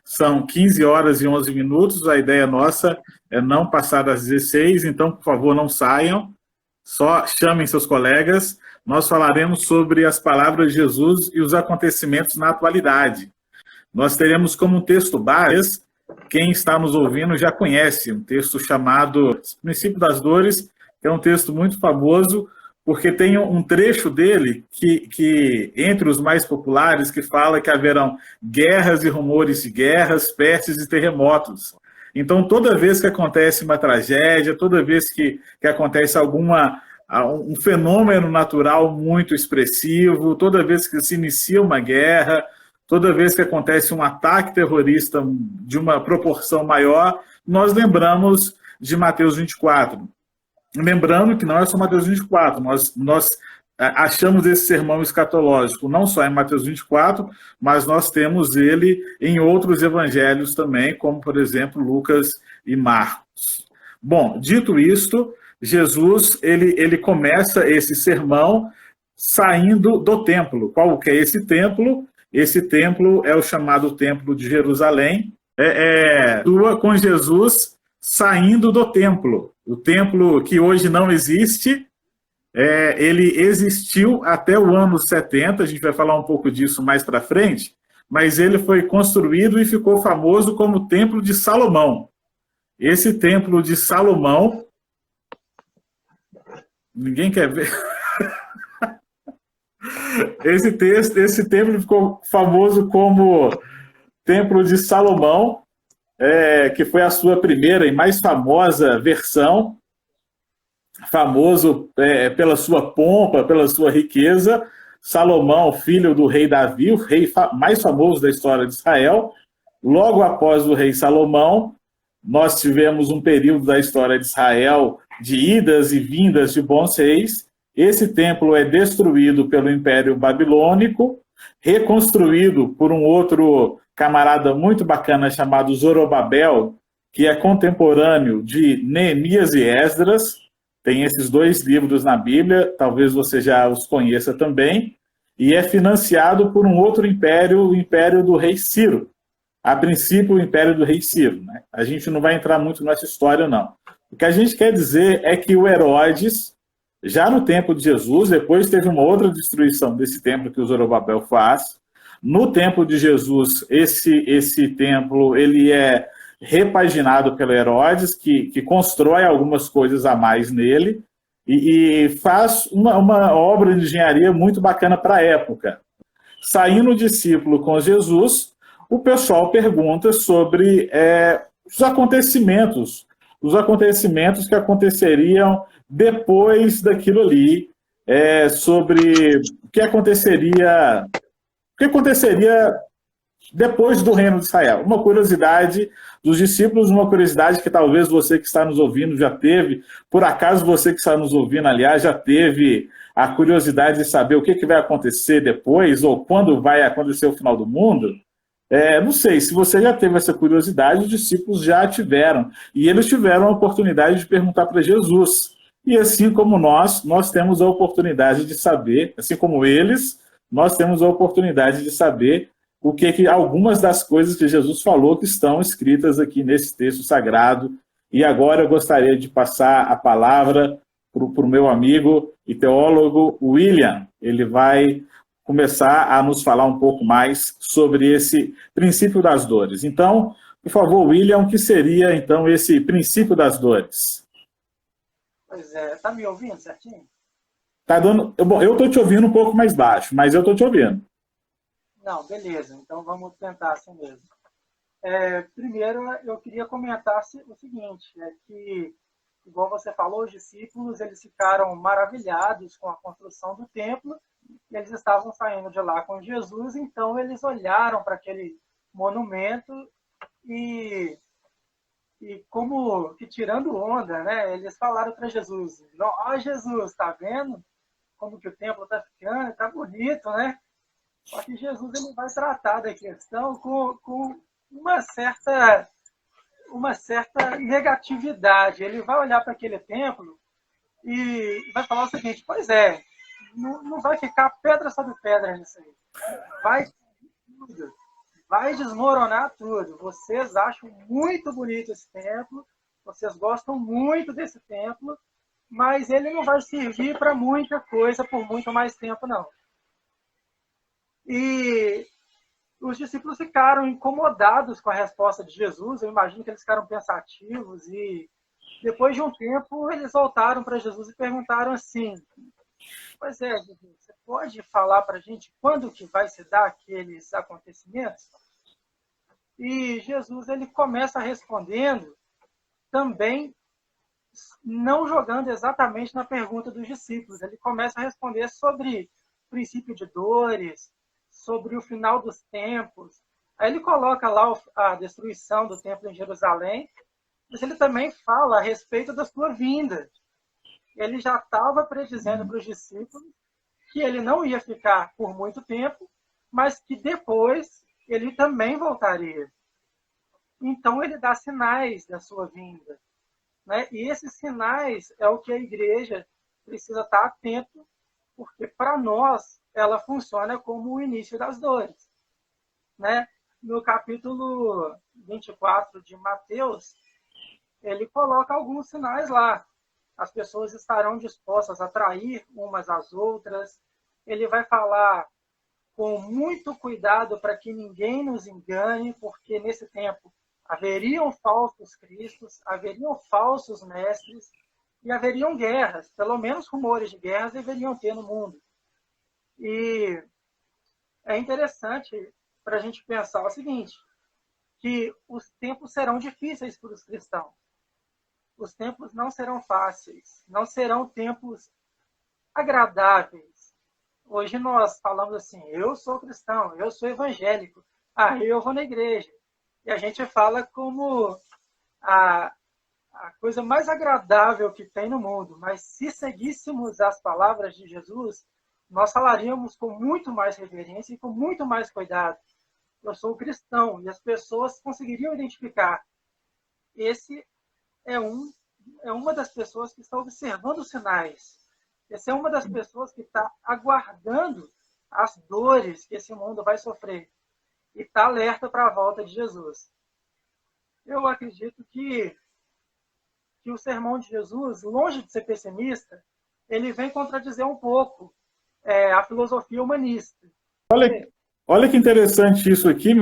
São 15 horas e 11 minutos. A ideia nossa é não passar das 16, então, por favor, não saiam. Só chamem seus colegas. Nós falaremos sobre as palavras de Jesus e os acontecimentos na atualidade. Nós teremos como texto base, quem está nos ouvindo já conhece, um texto chamado Princípio das Dores, que é um texto muito famoso, porque tem um trecho dele que entre os mais populares, que fala que haverão guerras e rumores de guerras, pestes e terremotos. Então, toda vez que acontece uma tragédia, toda vez que acontece um fenômeno natural muito expressivo, toda vez que se inicia uma guerra, toda vez que acontece um ataque terrorista de uma proporção maior, nós lembramos de Mateus 24. Lembrando que não é só Mateus 24, nós achamos esse sermão escatológico não só em Mateus 24, mas nós temos ele em outros evangelhos também, como, por exemplo, Lucas e Marcos. Bom, dito isto, Jesus ele começa esse sermão saindo do templo. Qual que é esse templo? Esse templo é o chamado Templo de Jerusalém. Com Jesus saindo do templo. O templo que hoje não existe, ele existiu até o ano 70, a gente vai falar um pouco disso mais para frente, mas ele foi construído e ficou famoso como o Templo de Salomão. Esse Templo de Salomão, ninguém quer ver... Esse templo ficou famoso como Templo de Salomão, que foi a sua primeira e mais famosa versão, famoso pela sua pompa, pela sua riqueza. Salomão, filho do rei Davi, o rei mais famoso da história de Israel. Logo após o rei Salomão, nós tivemos um período da história de Israel de idas e vindas de bons reis. Esse templo é destruído pelo Império Babilônico, reconstruído por um outro camarada muito bacana chamado Zorobabel, que é contemporâneo de Neemias e Esdras. Tem esses dois livros na Bíblia, talvez você já os conheça também, e é financiado por um outro império, o Império do Rei Ciro. A princípio, o Império do Rei Ciro, né? A gente não vai entrar muito nessa história, não. O que a gente quer dizer é que o Herodes, já no tempo de Jesus, depois teve uma outra destruição desse templo que o Zorobabel faz. No tempo de Jesus, esse templo ele é repaginado pelo Herodes, que constrói algumas coisas a mais nele e faz uma obra de engenharia muito bacana para a época. Saindo o discípulo com Jesus, o pessoal pergunta sobre os acontecimentos que aconteceriam depois daquilo ali, sobre o que aconteceria depois do reino de Israel. Uma curiosidade dos discípulos, uma curiosidade que talvez você que está nos ouvindo já teve, por acaso você que está nos ouvindo, aliás, já teve a curiosidade de saber o que vai acontecer depois, ou quando vai acontecer o final do mundo. Não sei, se você já teve essa curiosidade, os discípulos já tiveram, e eles tiveram a oportunidade de perguntar para Jesus. E assim como nós temos a oportunidade de saber, assim como eles, nós temos a oportunidade de saber o que algumas das coisas que Jesus falou que estão escritas aqui nesse texto sagrado. E agora eu gostaria de passar a palavra para o meu amigo e teólogo William. Ele vai começar a nos falar um pouco mais sobre esse princípio das dores. Então, por favor, William, o que seria então esse princípio das dores? Pois é, tá me ouvindo certinho? Bom, eu estou te ouvindo um pouco mais baixo, mas eu estou te ouvindo. Não, beleza, então vamos tentar assim mesmo. Primeiro, eu queria comentar o seguinte, que, igual você falou, os discípulos eles ficaram maravilhados com a construção do templo, e eles estavam saindo de lá com Jesus, então eles olharam para aquele monumento e como que tirando onda, né? Eles falaram para Jesus: ó, Jesus, tá vendo como que o templo tá ficando? Tá bonito, né? Só que Jesus ele vai tratar da questão com uma certa negatividade. Ele vai olhar para aquele templo e vai falar o seguinte: pois é, não vai ficar pedra sobre pedra nisso aí. Vai tudo. vai desmoronar tudo. Vocês acham muito bonito esse templo, vocês gostam muito desse templo, mas ele não vai servir para muita coisa por muito mais tempo, não. E os discípulos ficaram incomodados com a resposta de Jesus. Eu imagino que eles ficaram pensativos e, depois de um tempo, eles voltaram para Jesus e perguntaram assim: pois é, Jesus, você pode falar para a gente quando que vai se dar aqueles acontecimentos? E Jesus ele começa respondendo também, não jogando exatamente na pergunta dos discípulos. Ele começa a responder sobre o princípio de dores, sobre o final dos tempos. Aí ele coloca lá a destruição do templo em Jerusalém, mas ele também fala a respeito da sua vinda. Ele já estava predizendo para os discípulos que ele não ia ficar por muito tempo, mas que depois ele também voltaria. Então ele dá sinais da sua vinda, né? E esses sinais é o que a igreja precisa estar atento, porque para nós ela funciona como o início das dores, né? No capítulo 24 de Mateus, ele coloca alguns sinais lá. As pessoas estarão dispostas a trair umas às outras. Ele vai falar com muito cuidado para que ninguém nos engane, porque nesse tempo haveriam falsos cristos, haveriam falsos mestres e haveriam guerras. Pelo menos rumores de guerras deveriam ter no mundo. E é interessante para a gente pensar o seguinte, que os tempos serão difíceis para os cristãos. Os tempos não serão fáceis, não serão tempos agradáveis. Hoje nós falamos assim, eu sou cristão, eu sou evangélico, eu vou na igreja. E a gente fala como a coisa mais agradável que tem no mundo. Mas se seguíssemos as palavras de Jesus, nós falaríamos com muito mais reverência e com muito mais cuidado. Eu sou cristão, e as pessoas conseguiriam identificar. Esse é uma das pessoas que está observando os sinais. Essa é uma das pessoas que está aguardando as dores que esse mundo vai sofrer. E está alerta para a volta de Jesus. Eu acredito que o sermão de Jesus, longe de ser pessimista, ele vem contradizer um pouco a filosofia humanista. Olha que interessante isso aqui,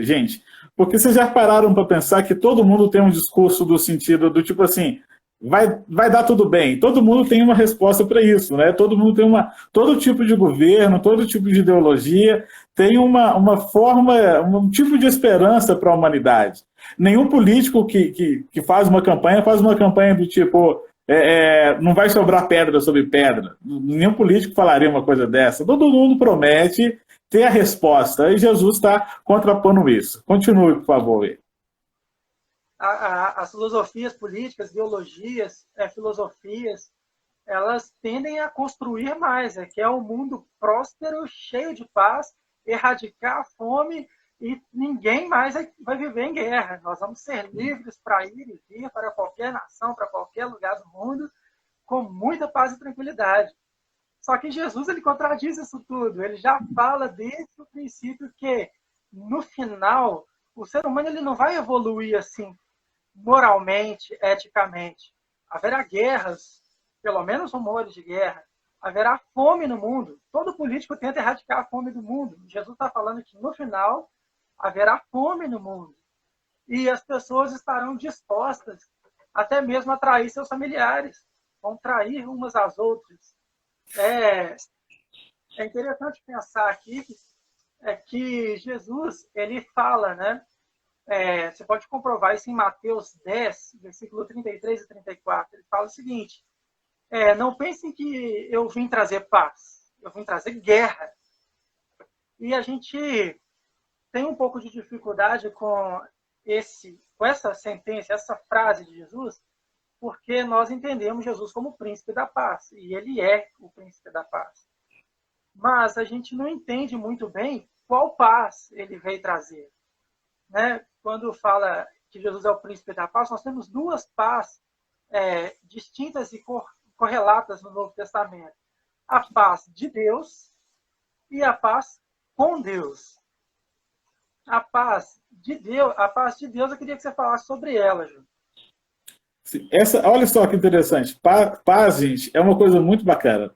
gente, porque vocês já pararam para pensar que todo mundo tem um discurso do sentido do tipo assim, vai dar tudo bem. Todo mundo tem uma resposta para isso, né? Todo mundo tem todo tipo de governo, todo tipo de ideologia tem uma forma, um tipo de esperança para a humanidade. Nenhum político que faz uma campanha do tipo não vai sobrar pedra sobre pedra. Nenhum político falaria uma coisa dessa. Todo mundo promete ter a resposta. E Jesus está contrapondo isso. Continue, por favor. As filosofias políticas, ideologias, filosofias, elas tendem a construir mais, que é um mundo próspero, cheio de paz, erradicar a fome e ninguém mais vai viver em guerra. Nós vamos ser livres para ir e vir para qualquer nação, para qualquer lugar do mundo, com muita paz e tranquilidade. Só que Jesus ele contradiz isso tudo. Ele já fala desde o princípio que, no final, o ser humano ele não vai evoluir assim, moralmente, eticamente. Haverá guerras, pelo menos rumores de guerra. Haverá fome no mundo. Todo político tenta erradicar a fome do mundo. Jesus está falando que, no final, haverá fome no mundo. E as pessoas estarão dispostas até mesmo a trair seus familiares. Vão trair umas às outras. É interessante pensar aqui que Jesus ele fala, né? Você pode comprovar isso em Mateus 10, versículo 33 e 34. Ele fala o seguinte, não pensem que eu vim trazer paz, eu vim trazer guerra. E a gente tem um pouco de dificuldade com essa sentença, essa frase de Jesus, porque nós entendemos Jesus como o príncipe da paz, e ele é o príncipe da paz. Mas a gente não entende muito bem qual paz ele veio trazer. Né? Quando fala que Jesus é o príncipe da paz, nós temos duas paz distintas e correlatas no Novo Testamento. A paz de Deus e a paz com Deus. A paz de Deus, eu queria que você falasse sobre ela, Ju. Olha só que interessante. Paz, gente, é uma coisa muito bacana.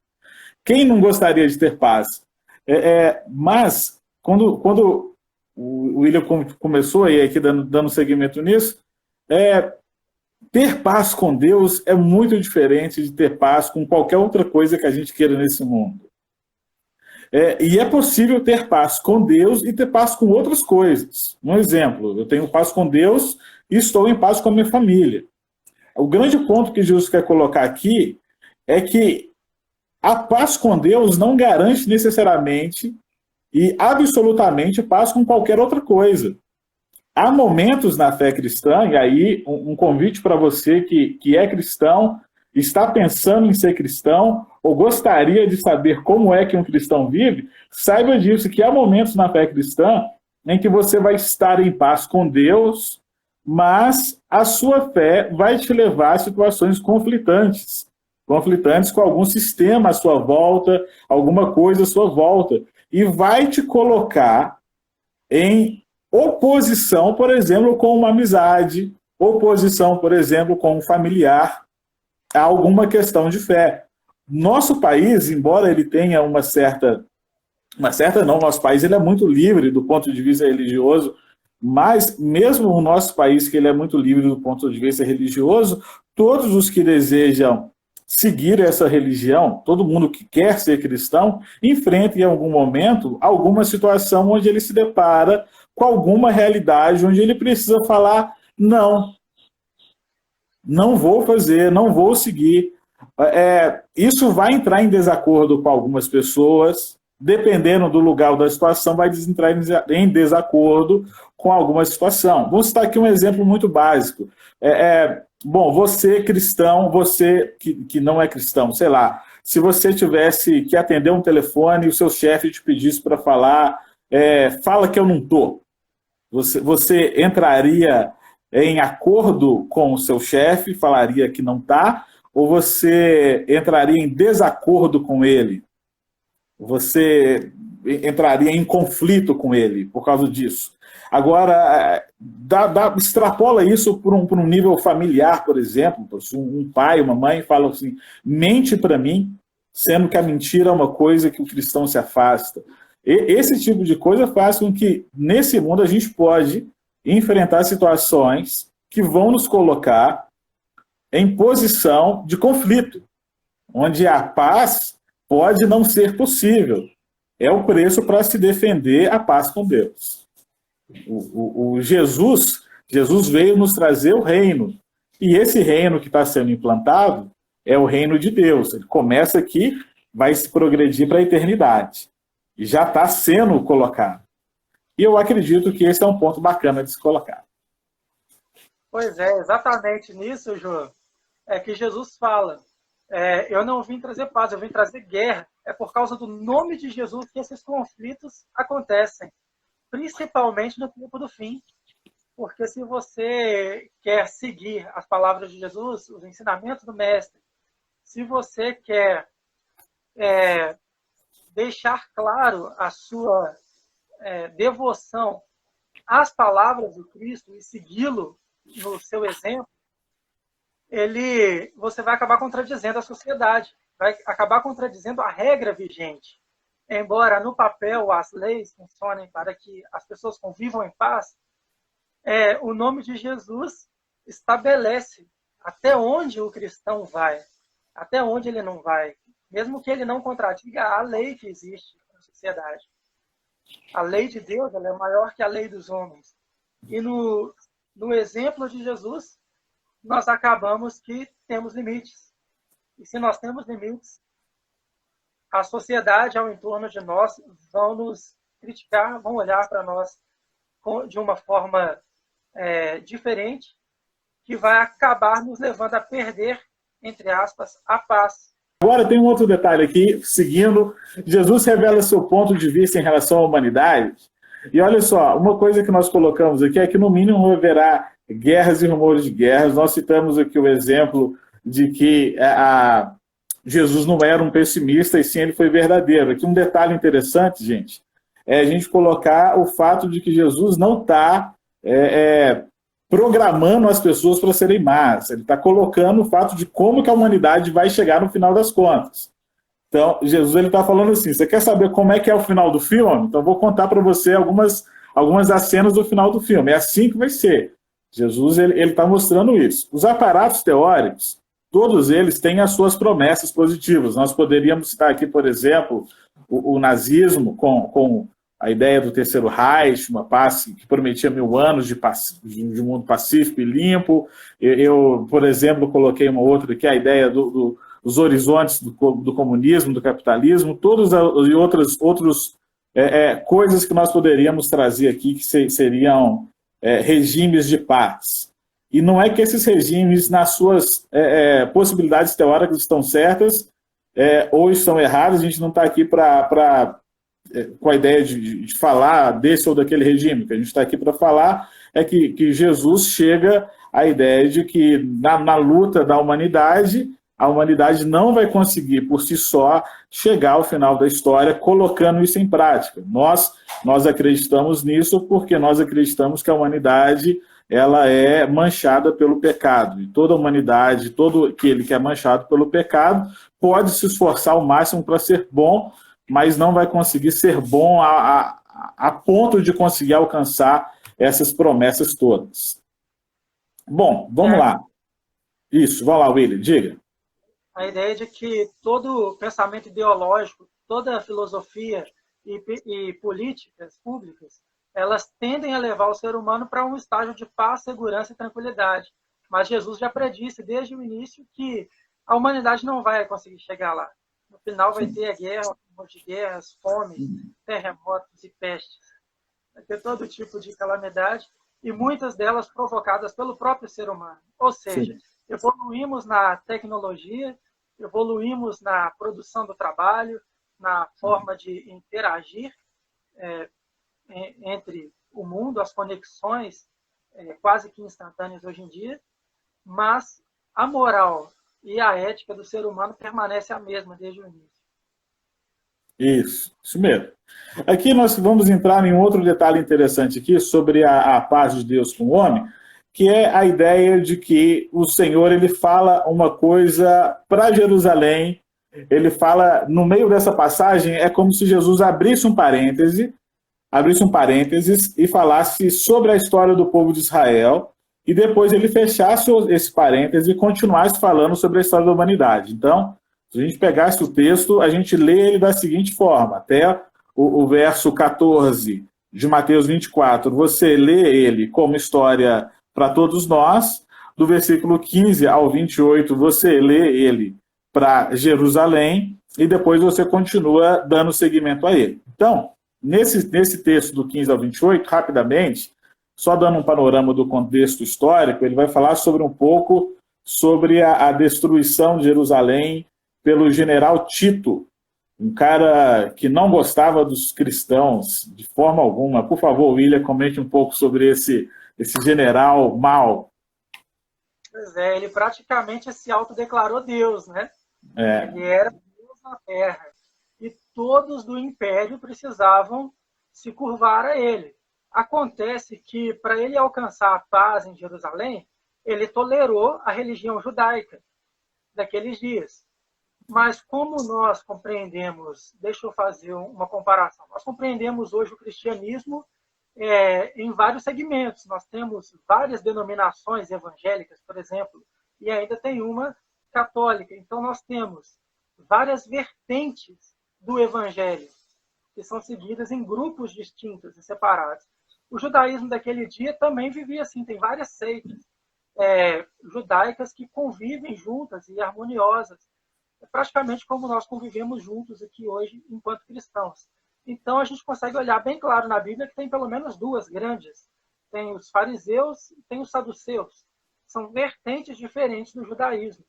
Quem não gostaria de ter paz? Mas, quando o William começou aí aqui dando seguimento nisso, ter paz com Deus é muito diferente de ter paz com qualquer outra coisa que a gente queira nesse mundo. E é possível ter paz com Deus e ter paz com outras coisas. Um exemplo, eu tenho paz com Deus e estou em paz com a minha família. O grande ponto que Jesus quer colocar aqui é que a paz com Deus não garante necessariamente e absolutamente paz com qualquer outra coisa. Há momentos na fé cristã, e aí um convite para você que é cristão, está pensando em ser cristão, ou gostaria de saber como é que um cristão vive, saiba disso, que há momentos na fé cristã em que você vai estar em paz com Deus, mas a sua fé vai te levar a situações conflitantes com algum sistema à sua volta, alguma coisa à sua volta, e vai te colocar em oposição, por exemplo, com uma amizade, oposição, por exemplo, com um familiar, a alguma questão de fé. Nosso país, embora ele tenha nosso país ele é muito livre do ponto de vista religioso, mas mesmo o nosso país, que ele é muito livre do ponto de vista religioso, todos os que desejam seguir essa religião, todo mundo que quer ser cristão, enfrenta em algum momento alguma situação onde ele se depara com alguma realidade, onde ele precisa falar, não vou fazer, não vou seguir. Isso vai entrar em desacordo com algumas pessoas, dependendo do lugar ou da situação, vai entrar em desacordo com alguma situação. Vou citar aqui um exemplo muito básico. Bom, você cristão, você que não é cristão, sei lá, se você tivesse que atender um telefone e o seu chefe te pedisse para falar, fala que eu não estou. Você entraria em acordo com o seu chefe, falaria que não está, ou você entraria em desacordo com ele? Você entraria em conflito com ele por causa disso? Agora, extrapola isso por um nível familiar, por exemplo. Um pai, uma mãe falam assim, mente para mim, sendo que a mentira é uma coisa que o cristão se afasta. Esse tipo de coisa faz com que, nesse mundo, a gente pode enfrentar situações que vão nos colocar em posição de conflito, onde a paz pode não ser possível. É o preço para se defender a paz com Deus. Jesus veio nos trazer o reino. E esse reino que está sendo implantado é o reino de Deus. Ele começa aqui, vai se progredir para a eternidade. E já está sendo colocado. E eu acredito que esse é um ponto bacana de se colocar. Pois é, exatamente nisso, João, é que Jesus fala. Eu não vim trazer paz, eu vim trazer guerra. É por causa do nome de Jesus que esses conflitos acontecem, principalmente no tempo do fim. Porque se você quer seguir as palavras de Jesus, os ensinamentos do Mestre, se você quer deixar claro a sua devoção às palavras de Cristo e segui-lo no seu exemplo, você vai acabar contradizendo a sociedade, vai acabar contradizendo a regra vigente. Embora no papel as leis funcionem para que as pessoas convivam em paz, o nome de Jesus estabelece até onde o cristão vai, até onde ele não vai, mesmo que ele não contradiga a lei que existe na sociedade. A lei de Deus ela é maior que a lei dos homens. E no exemplo de Jesus, nós acabamos que temos limites. E se nós temos limites, a sociedade ao entorno de nós vão nos criticar, vão olhar para nós de uma forma diferente, que vai acabar nos levando a perder, entre aspas, a paz. Agora tem um outro detalhe aqui, seguindo, Jesus revela seu ponto de vista em relação à humanidade, e olha só, uma coisa que nós colocamos aqui é que no mínimo haverá guerras e rumores de guerras. Nós citamos aqui o exemplo de que Jesus não era um pessimista, e sim ele foi verdadeiro. Aqui um detalhe interessante, gente, é a gente colocar o fato de que Jesus não está programando as pessoas para serem más. Ele está colocando o fato de como que a humanidade vai chegar no final das contas. Então, Jesus está falando assim, você quer saber como é que é o final do filme? Então, vou contar para você algumas das cenas do final do filme. É assim que vai ser. Jesus está mostrando isso. Os aparatos teóricos, todos eles têm as suas promessas positivas. Nós poderíamos citar aqui, por exemplo, o nazismo com a ideia do Terceiro Reich, uma paz que prometia 1000 anos de mundo pacífico e limpo. Eu, por exemplo, coloquei uma outra que é a ideia dos horizontes do comunismo, do capitalismo, todas e outras coisas que nós poderíamos trazer aqui que seriam regimes de paz. E não é que esses regimes, nas suas possibilidades teóricas, estão certas ou estão erradas. A gente não está aqui com a ideia de falar desse ou daquele regime. O que a gente está aqui para falar é que Jesus chega à ideia de que na luta da humanidade, a humanidade não vai conseguir por si só chegar ao final da história colocando isso em prática. Nós acreditamos nisso porque nós acreditamos que a humanidade ela é manchada pelo pecado. E toda a humanidade, todo aquele que é manchado pelo pecado, pode se esforçar ao máximo para ser bom, mas não vai conseguir ser bom a ponto de conseguir alcançar essas promessas todas. Bom, vamos lá. Isso, vamos lá, William, diga. A ideia de que todo pensamento ideológico, toda filosofia e políticas públicas, elas tendem a levar o ser humano para um estágio de paz, segurança e tranquilidade. Mas Jesus já predisse desde o início que a humanidade não vai conseguir chegar lá. No final vai ter a guerra, guerras, fomes, terremotos e pestes. Vai ter todo tipo de calamidade e muitas delas provocadas pelo próprio ser humano. Ou seja, evoluímos na tecnologia, evoluímos na produção do trabalho, na forma de interagir entre o mundo, as conexões quase que instantâneas hoje em dia, mas a moral e a ética do ser humano permanece a mesma desde o início. Isso mesmo. Aqui nós vamos entrar em outro detalhe interessante aqui sobre a paz de Deus com o homem, que é a ideia de que o Senhor ele fala uma coisa para Jerusalém, ele fala, no meio dessa passagem, é como se Jesus abrisse um parêntese e falasse sobre a história do povo de Israel, e depois ele fechasse esse parêntese e continuasse falando sobre a história da humanidade. Então, se a gente pegasse o texto, a gente lê ele da seguinte forma, até o verso 14 de Mateus 24, você lê ele como história para todos nós, do versículo 15 ao 28, você lê ele para Jerusalém, e depois você continua dando seguimento a ele. Então, nesse texto do 15 ao 28, rapidamente, só dando um panorama do contexto histórico, ele vai falar sobre um pouco sobre a destruição de Jerusalém pelo general Tito, um cara que não gostava dos cristãos de forma alguma. Por favor, William, comente um pouco sobre esse general mau. Pois é, ele praticamente se autodeclarou Deus, né? Ele era Deus na Terra. E todos do império precisavam se curvar a ele. Acontece que, para ele alcançar a paz em Jerusalém, ele tolerou a religião judaica daqueles dias. Mas como nós compreendemos, deixa eu fazer uma comparação, nós compreendemos hoje o cristianismo em vários segmentos. Nós temos várias denominações evangélicas, por exemplo, e ainda tem uma católica. Então nós temos várias vertentes do evangelho, que são seguidas em grupos distintos e separados. O judaísmo daquele dia também vivia assim, tem várias seitas judaicas que convivem juntas e harmoniosas, praticamente como nós convivemos juntos aqui hoje enquanto cristãos. Então a gente consegue olhar bem claro na Bíblia que tem pelo menos duas grandes. Tem os fariseus e tem os saduceus. São vertentes diferentes do judaísmo.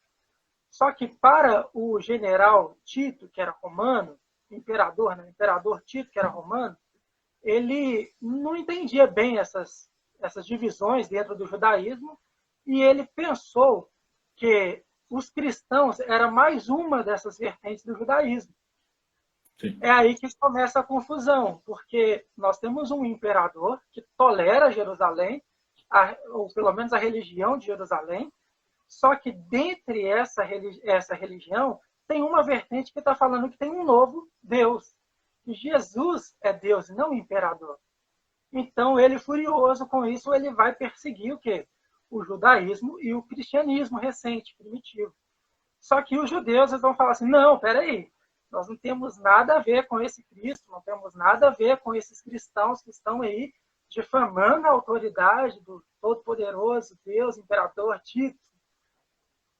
Só que para o general Tito, que era romano, imperador Tito, que era romano, ele não entendia bem essas divisões dentro do judaísmo e ele pensou que os cristãos eram mais uma dessas vertentes do judaísmo. Sim. É aí que começa a confusão, porque nós temos um imperador que tolera Jerusalém, ou pelo menos a religião de Jerusalém, só que dentre essa religião tem uma vertente que está falando que tem um novo Deus. Que Jesus é Deus e não imperador. Então, ele, furioso com isso, ele vai perseguir o quê? O judaísmo e o cristianismo recente, primitivo. Só que os judeus eles vão falar assim, não, peraí, nós não temos nada a ver com esse Cristo, não temos nada a ver com esses cristãos que estão aí difamando a autoridade do todo-poderoso Deus, imperador Tito.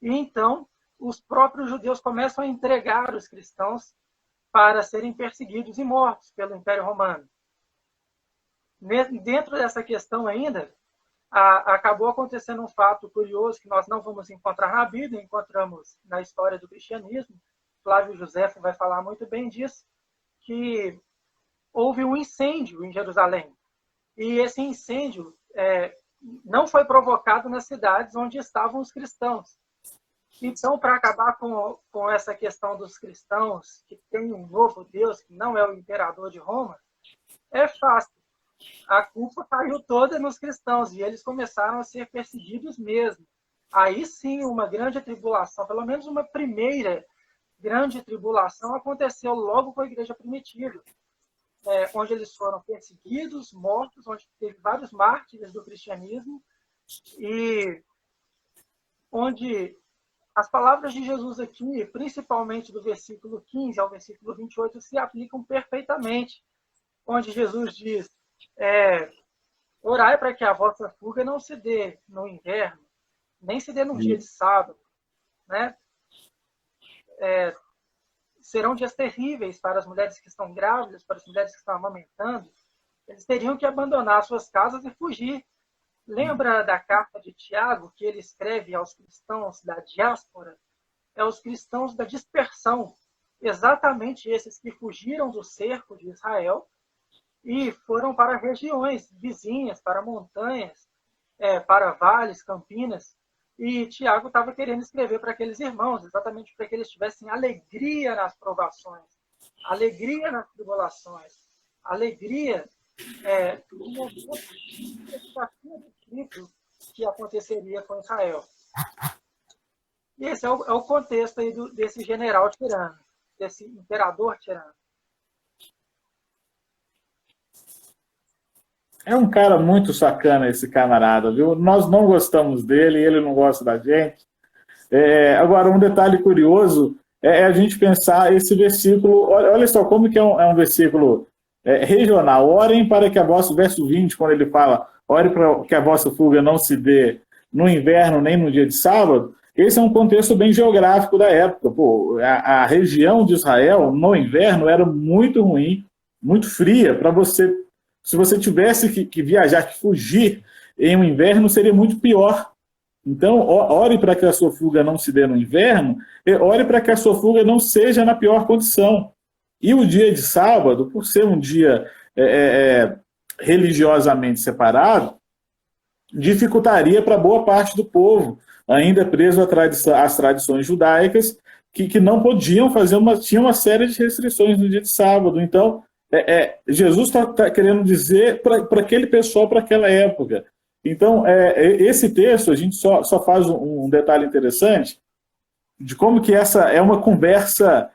E então, os próprios judeus começam a entregar os cristãos para serem perseguidos e mortos pelo Império Romano. Dentro dessa questão ainda, acabou acontecendo um fato curioso que nós não vamos encontrar na Bíblia, encontramos na história do cristianismo. Flávio Josefo vai falar muito bem disso, que houve um incêndio em Jerusalém. E esse incêndio não foi provocado nas cidades onde estavam os cristãos. Então, para acabar com essa questão dos cristãos, que tem um novo Deus, que não é o imperador de Roma, é fácil. A culpa caiu toda nos cristãos e eles começaram a ser perseguidos mesmo. Aí sim, uma grande tribulação, pelo menos uma primeira grande tribulação, aconteceu logo com a igreja primitiva, onde eles foram perseguidos, mortos, onde teve vários mártires do cristianismo e onde as palavras de Jesus aqui, principalmente do versículo 15 ao versículo 28, se aplicam perfeitamente, onde Jesus diz, orai para que a vossa fuga não se dê no inverno, nem se dê no dia de sábado, né? Serão dias terríveis para as mulheres que estão grávidas, para as mulheres que estão amamentando. Eles teriam que abandonar suas casas e fugir. Lembra da carta de Tiago, que ele escreve aos cristãos da diáspora? É os cristãos da dispersão. Exatamente esses que fugiram do cerco de Israel e foram para regiões vizinhas, para montanhas, para vales, campinas. E Tiago estava querendo escrever para aqueles irmãos, exatamente para que eles tivessem alegria nas provações, alegria nas tribulações, alegria que aconteceria com Israel. E esse é o contexto aí desse general tirano, desse imperador tirano. É um cara muito sacana esse camarada, viu? Nós não gostamos dele, ele não gosta da gente. Agora, um detalhe curioso é a gente pensar esse versículo, olha só como que é um versículo regional. Orem para que a vossa, verso 20, quando ele fala, ore para que a vossa fuga não se dê no inverno nem no dia de sábado, esse é um contexto bem geográfico da época. Pô, a região de Israel, no inverno, era muito ruim, muito fria, para você... Se você tivesse que viajar, que fugir em um inverno, seria muito pior. Então, ore para que a sua fuga não se dê no inverno, e ore para que a sua fuga não seja na pior condição. E o dia de sábado, por ser um dia religiosamente separado, dificultaria para boa parte do povo, ainda preso às tradições judaicas, que não podiam fazer tinha uma série de restrições no dia de sábado. Então, Jesus está querendo dizer para aquele pessoal, para aquela época. Então, esse texto, a gente só faz um detalhe interessante de como que essa é uma conversa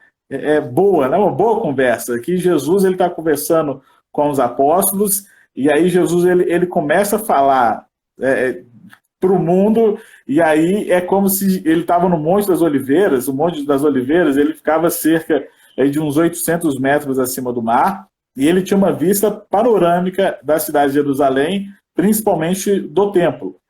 boa, né? Uma boa conversa, que Jesus está conversando com os apóstolos, e aí Jesus ele começa a falar para o mundo, e aí é como se ele estava no Monte das Oliveiras. O Monte das Oliveiras ele ficava cerca de uns 800 metros acima do mar, e ele tinha uma vista panorâmica da cidade de Jerusalém, principalmente do templo.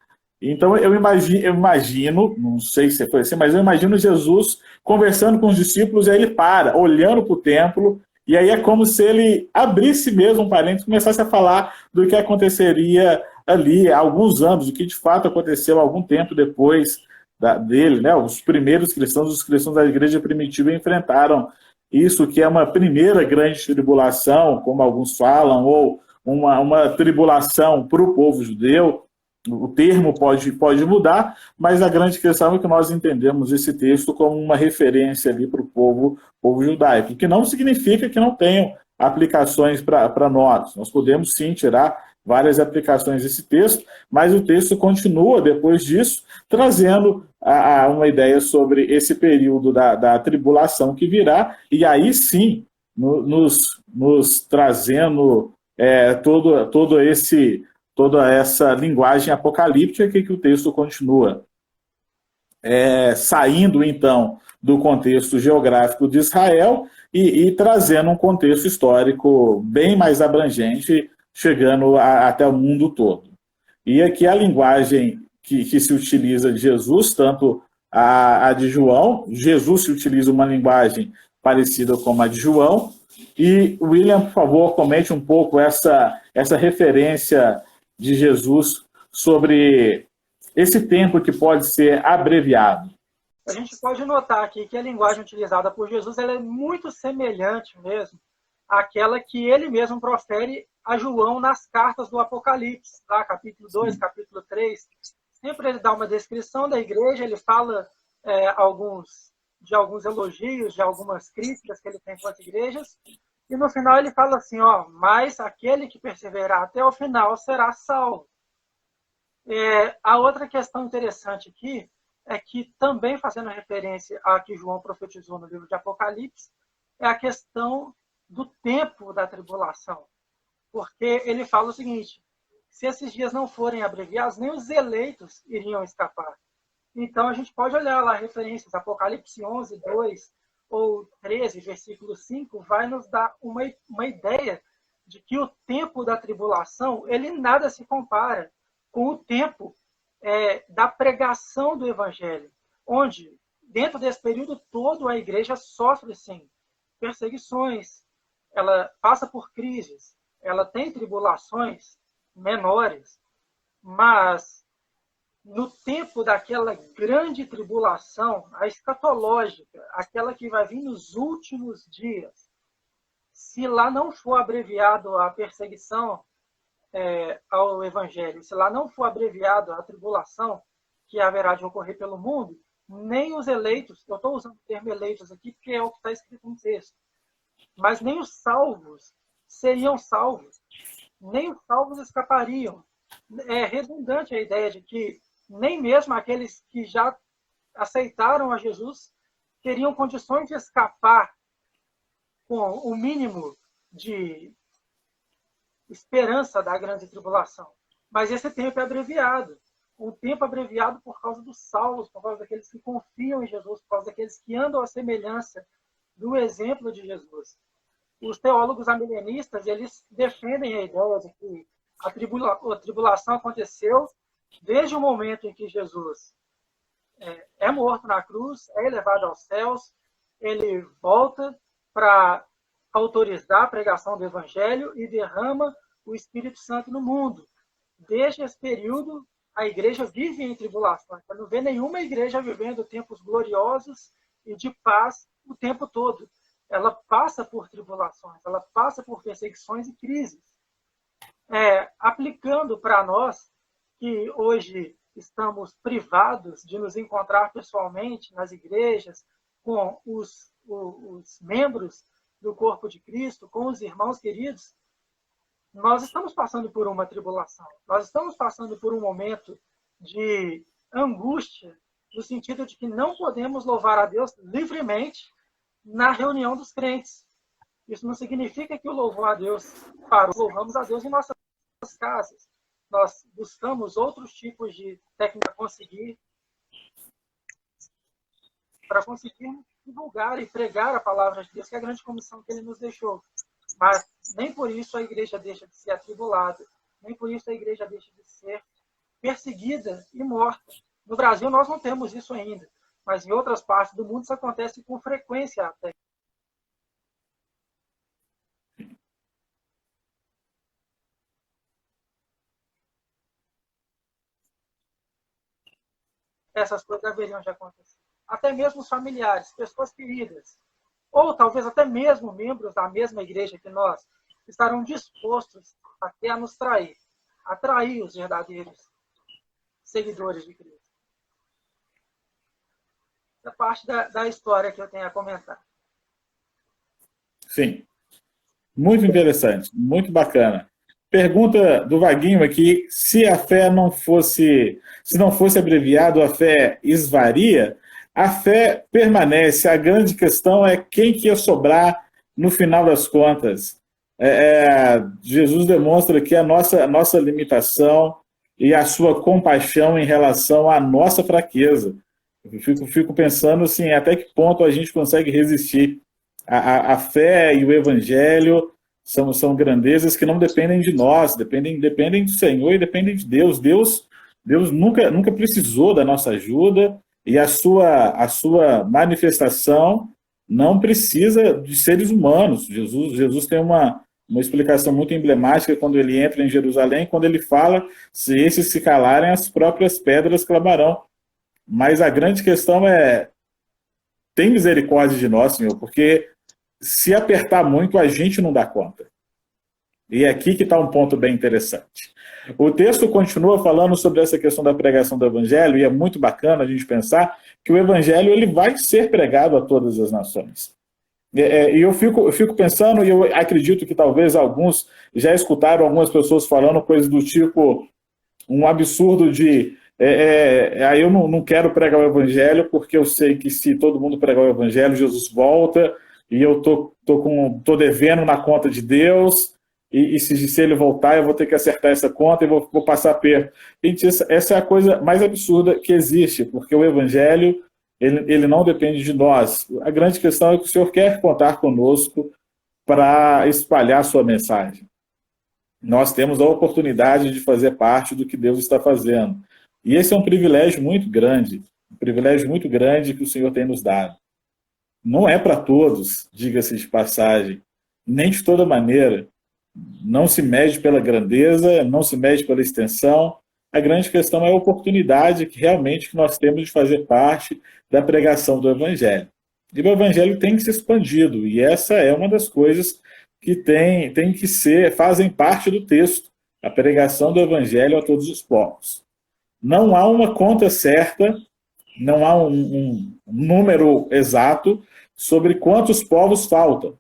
Então eu imagino, não sei se foi assim, mas eu imagino Jesus conversando com os discípulos, e aí ele para, olhando para o templo, e aí é como se ele abrisse mesmo um parênteses e começasse a falar do que aconteceria ali há alguns anos, o que de fato aconteceu algum tempo depois dele, né? Os primeiros cristãos, os cristãos da igreja primitiva enfrentaram isso, que é uma primeira grande tribulação, como alguns falam, ou uma tribulação para o povo judeu. o termo pode mudar, mas a grande questão é que nós entendemos esse texto como uma referência ali para o povo judaico, que não significa que não tenham aplicações para nós. Nós podemos sim tirar várias aplicações desse texto, mas o texto continua, depois disso, trazendo uma ideia sobre esse período da tribulação que virá, e aí sim, nos trazendo toda essa linguagem apocalíptica que o texto continua saindo, então, do contexto geográfico de Israel e trazendo um contexto histórico bem mais abrangente, chegando até o mundo todo. E aqui a linguagem que se utiliza de Jesus, tanto a de João, Jesus se utiliza uma linguagem parecida com a de João, e William, por favor, comente um pouco essa referência de Jesus sobre esse tempo que pode ser abreviado. A gente pode notar aqui que a linguagem utilizada por Jesus ela é muito semelhante mesmo àquela que ele mesmo profere a João nas cartas do Apocalipse, tá? Capítulo 2, capítulo 3. Sempre ele dá uma descrição da igreja, ele fala de alguns elogios, de algumas críticas que ele tem com as igrejas, e no final ele fala assim, mas aquele que perseverar até o final será salvo. A outra questão interessante aqui é que, também fazendo referência a que João profetizou no livro de Apocalipse, é a questão do tempo da tribulação. Porque ele fala o seguinte, se esses dias não forem abreviados, nem os eleitos iriam escapar. Então, a gente pode olhar lá referências, Apocalipse 11, 2 ou 13, versículo 5, vai nos dar uma ideia de que o tempo da tribulação, ele nada se compara com o tempo da pregação do Evangelho, onde, dentro desse período todo, a igreja sofre, sim, perseguições, ela passa por crises, ela tem tribulações menores, mas no tempo daquela grande tribulação, a escatológica, aquela que vai vir nos últimos dias, se lá não for abreviado a perseguição ao Evangelho, se lá não for abreviado a tribulação que haverá de ocorrer pelo mundo, nem os eleitos, eu estou usando o termo eleitos aqui porque é o que está escrito no texto, mas nem os salvos seriam salvos, nem os salvos escapariam. É redundante a ideia de que nem mesmo aqueles que já aceitaram a Jesus teriam condições de escapar com o mínimo de esperança da grande tribulação. Mas esse tempo é abreviado. Um tempo abreviado por causa dos salvos, por causa daqueles que confiam em Jesus, por causa daqueles que andam à semelhança do exemplo de Jesus. Os teólogos amilenistas, eles defendem a ideia de que a tribulação aconteceu desde o momento em que Jesus é morto na cruz, é elevado aos céus, ele volta para autorizar a pregação do Evangelho e derrama o Espírito Santo no mundo. Desde esse período, a igreja vive em tribulação. Você não vê nenhuma igreja vivendo tempos gloriosos e de paz o tempo todo. Ela passa por tribulações, ela passa por perseguições e crises. Aplicando para nós, que hoje estamos privados de nos encontrar pessoalmente nas igrejas, com os membros do corpo de Cristo, com os irmãos queridos, nós estamos passando por uma tribulação. Nós estamos passando por um momento de angústia, no sentido de que não podemos louvar a Deus livremente na reunião dos crentes. Isso não significa que o louvor a Deus parou. Louvamos a Deus em nossas casas. Nós buscamos outros tipos de técnica para conseguir divulgar e pregar a palavra de Deus, que é a grande comissão que ele nos deixou. Mas nem por isso a igreja deixa de ser atribulada, nem por isso a igreja deixa de ser perseguida e morta. No Brasil nós não temos isso ainda, mas em outras partes do mundo isso acontece com frequência até. Essas coisas deveriam já acontecer. Até mesmo os familiares, pessoas queridas, ou talvez até mesmo membros da mesma igreja que nós, estarão dispostos até a nos trair, a trair os verdadeiros seguidores de Cristo. Essa parte da história que eu tenho a comentar. Sim. Muito interessante, muito bacana. Pergunta do Vaguinho aqui, se a fé não fosse, se não fosse abreviado, a fé esvaria, a fé permanece. A grande questão é quem que ia sobrar no final das contas. Jesus demonstra que a nossa limitação e a sua compaixão em relação à nossa fraqueza. Eu fico pensando assim, até que ponto a gente consegue resistir. A fé e o evangelho são grandezas que não dependem de nós, dependem do Senhor e dependem de Deus. Deus nunca precisou da nossa ajuda e a sua manifestação não precisa de seres humanos. Jesus tem uma explicação muito emblemática quando ele entra em Jerusalém, quando ele fala, se esses se calarem, as próprias pedras clamarão. Mas a grande questão é, tem misericórdia de nós, Senhor, porque se apertar muito, a gente não dá conta. E é aqui que está um ponto bem interessante. O texto continua falando sobre essa questão da pregação do evangelho, e é muito bacana a gente pensar que o evangelho ele vai ser pregado a todas as nações. E eu fico pensando, e eu acredito que talvez alguns já escutaram algumas pessoas falando coisas do tipo, um absurdo de aí eu não quero pregar o evangelho porque eu sei que se todo mundo pregar o evangelho, Jesus volta e eu tô devendo na conta de Deus e se ele voltar eu vou ter que acertar essa conta e vou passar perto. Gente, essa é a coisa mais absurda que existe, porque o evangelho ele não depende de nós. A grande questão é que o Senhor quer contar conosco para espalhar a sua mensagem. Nós temos a oportunidade de fazer parte do que Deus está fazendo. E esse é um privilégio muito grande que o Senhor tem nos dado. Não é para todos, diga-se de passagem, nem de toda maneira. Não se mede pela grandeza, não se mede pela extensão. A grande questão é a oportunidade que realmente nós temos de fazer parte da pregação do Evangelho. E o Evangelho tem que ser expandido, e essa é uma das coisas que tem que fazem parte do texto, a pregação do Evangelho a todos os povos. Não há uma conta certa, não há um número exato sobre quantos povos faltam.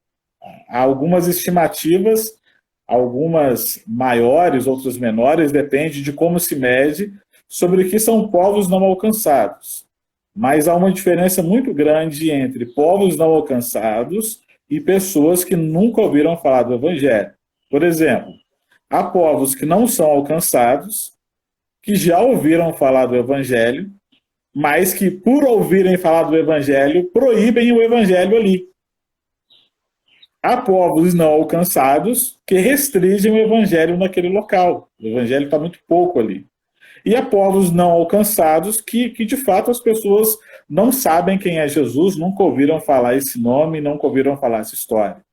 Há algumas estimativas, algumas maiores, outras menores, depende de como se mede, sobre o que são povos não alcançados. Mas há uma diferença muito grande entre povos não alcançados e pessoas que nunca ouviram falar do Evangelho. Por exemplo, há povos que não são alcançados, que já ouviram falar do Evangelho, mas que, por ouvirem falar do Evangelho, proíbem o Evangelho ali. Há povos não alcançados que restringem o Evangelho naquele local. O Evangelho está muito pouco ali. E há povos não alcançados que, de fato, as pessoas não sabem quem é Jesus, nunca ouviram falar esse nome, nunca ouviram falar essa história.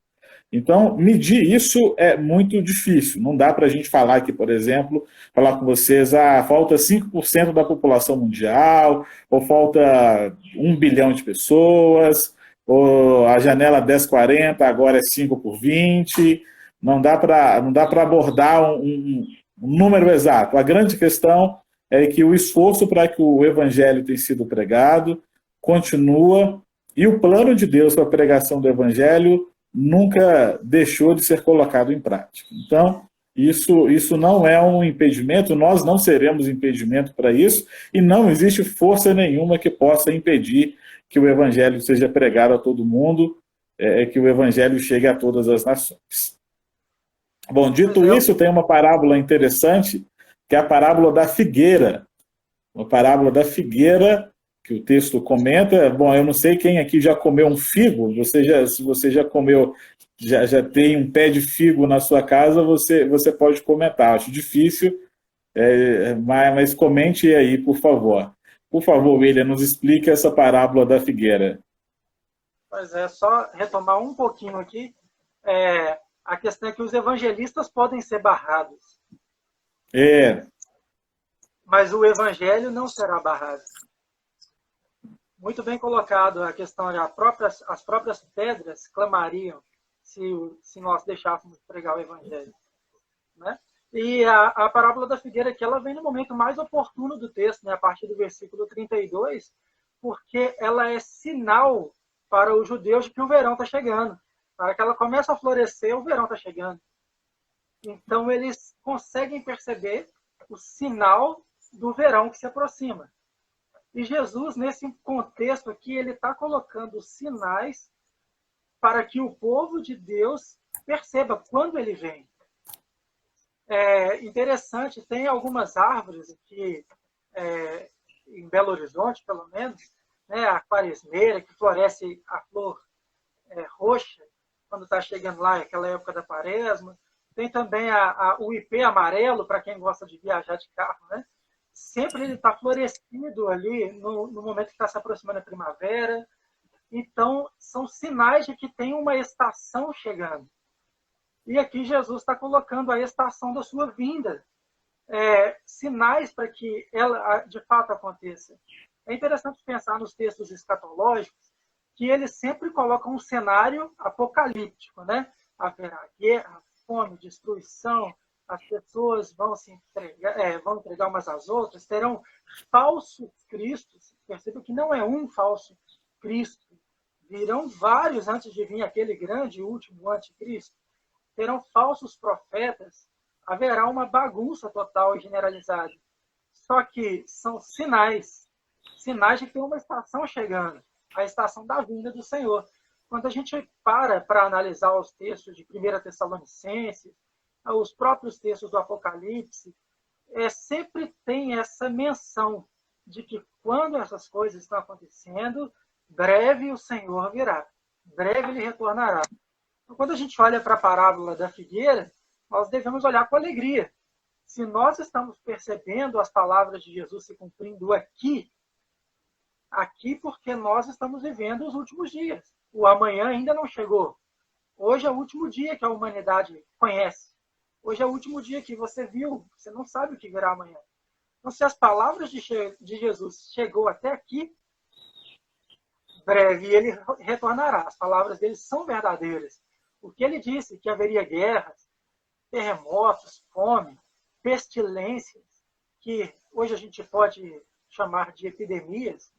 Então, medir isso é muito difícil. Não dá para a gente falar aqui, por exemplo, falar com vocês, falta 5% da população mundial, ou falta 1 bilhão de pessoas, ou a janela 1040 agora é 5 por 20. Não dá para abordar um número exato. A grande questão é que o esforço para que o evangelho tenha sido pregado continua, e o plano de Deus para a pregação do evangelho nunca deixou de ser colocado em prática. Então, isso não é um impedimento, nós não seremos impedimento para isso, e não existe força nenhuma que possa impedir que o evangelho seja pregado a todo mundo, que o evangelho chegue a todas as nações. Bom, dito isso, tem uma parábola interessante, que é a parábola da figueira. Uma parábola da figueira, que o texto comenta. Bom, eu não sei quem aqui já comeu um figo, se você já comeu, já tem um pé de figo na sua casa, você pode comentar. Acho difícil, mas comente aí, por favor. Por favor, William, nos explique essa parábola da figueira. Pois é, só retomar um pouquinho aqui. A questão é que os evangelistas podem ser barrados. Mas o evangelho não será barrado. Muito bem colocado a questão de as próprias pedras clamariam se nós deixássemos pregar o evangelho. Né? E a parábola da figueira aqui, ela vem no momento mais oportuno do texto, né, a partir do versículo 32, porque ela é sinal para os judeus de que o verão está chegando. Para que ela comece a florescer, o verão está chegando. Então, eles conseguem perceber o sinal do verão que se aproxima. E Jesus, nesse contexto aqui, ele está colocando sinais para que o povo de Deus perceba quando ele vem. É interessante, tem algumas árvores aqui, em Belo Horizonte, pelo menos, né, a quaresmeira, que floresce a flor roxa, quando está chegando lá, aquela época da quaresma. Tem também o ipê amarelo, para quem gosta de viajar de carro, né? Sempre ele está florescido ali no momento que está se aproximando a primavera. Então, são sinais de que tem uma estação chegando. E aqui Jesus está colocando a estação da sua vinda. Sinais para que ela, de fato, aconteça. É interessante pensar nos textos escatológicos que eles sempre colocam um cenário apocalíptico, né? Haverá guerra, fome, destruição, as pessoas vão se entregar umas às outras, terão falsos cristos. Perceba que não é um falso Cristo. Virão vários antes de vir aquele grande último anticristo. Terão falsos profetas. Haverá uma bagunça total e generalizada. Só que são sinais de que tem uma estação chegando, a estação da vinda do Senhor. Quando a gente para analisar os textos de 1 Tessalonicenses, os próprios textos do Apocalipse, sempre tem essa menção de que quando essas coisas estão acontecendo, breve o Senhor virá, breve ele retornará. Então, quando a gente olha para a parábola da figueira, nós devemos olhar com alegria. Se nós estamos percebendo as palavras de Jesus se cumprindo aqui porque nós estamos vivendo os últimos dias. O amanhã ainda não chegou. Hoje é o último dia que a humanidade conhece. Hoje é o último dia que você viu. Você não sabe o que virá amanhã. Então, se as palavras de Jesus chegou até aqui, breve ele retornará. As palavras dele são verdadeiras. O que ele disse, que haveria guerras, terremotos, fome, pestilências, que hoje a gente pode chamar de epidemias,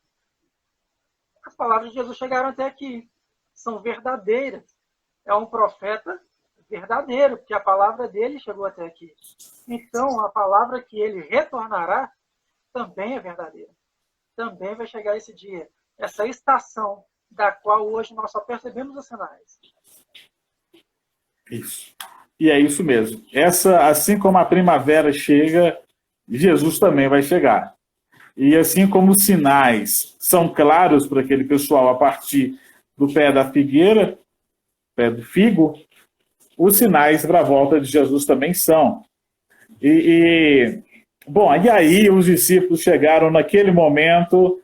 as palavras de Jesus chegaram até aqui. São verdadeiras. É um profeta verdadeiro, porque a palavra dele chegou até aqui. Então, a palavra que ele retornará também é verdadeira. Também vai chegar esse dia. Essa estação da qual hoje nós só percebemos os sinais. Isso. E é isso mesmo. Assim como a primavera chega, Jesus também vai chegar. E assim como os sinais são claros para aquele pessoal a partir do pé da figueira, pé do figo, os sinais para a volta de Jesus também são. Bom, e aí os discípulos chegaram naquele momento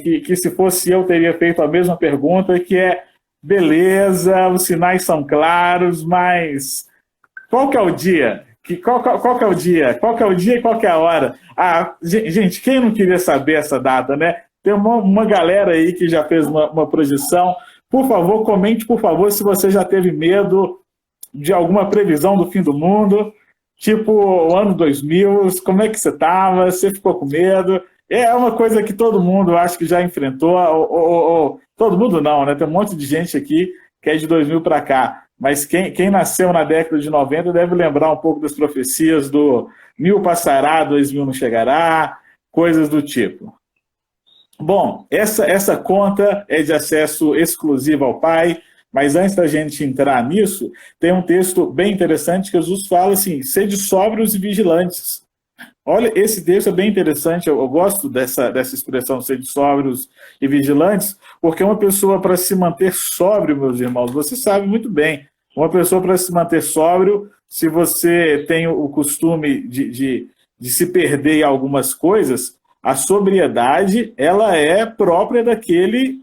que se fosse eu teria feito a mesma pergunta, que é, beleza, os sinais são claros, mas qual que é o dia? Qual que é o dia? Qual que é o dia e qual que é a hora? Gente, quem não queria saber essa data, né? Tem uma galera aí que já fez uma projeção. Por favor, comente, por favor, se você já teve medo de alguma previsão do fim do mundo, tipo o ano 2000, como é que você estava? Você ficou com medo? É uma coisa que todo mundo acho que já enfrentou, todo mundo não, né? Tem um monte de gente aqui que é de 2000 para cá, mas quem nasceu na década de 90 deve lembrar um pouco das profecias do 1000 passará, 2000 não chegará, coisas do tipo. Bom, essa conta é de acesso exclusivo ao Pai, mas antes da gente entrar nisso, tem um texto bem interessante que Jesus fala assim, sede sóbrios e vigilantes. Olha, esse texto é bem interessante, eu gosto dessa expressão, sede sóbrios e vigilantes, porque uma pessoa para se manter sóbrio, meus irmãos, você sabe muito bem, uma pessoa para se manter sóbrio, se você tem o costume de se perder em algumas coisas, a sobriedade, ela é própria daquele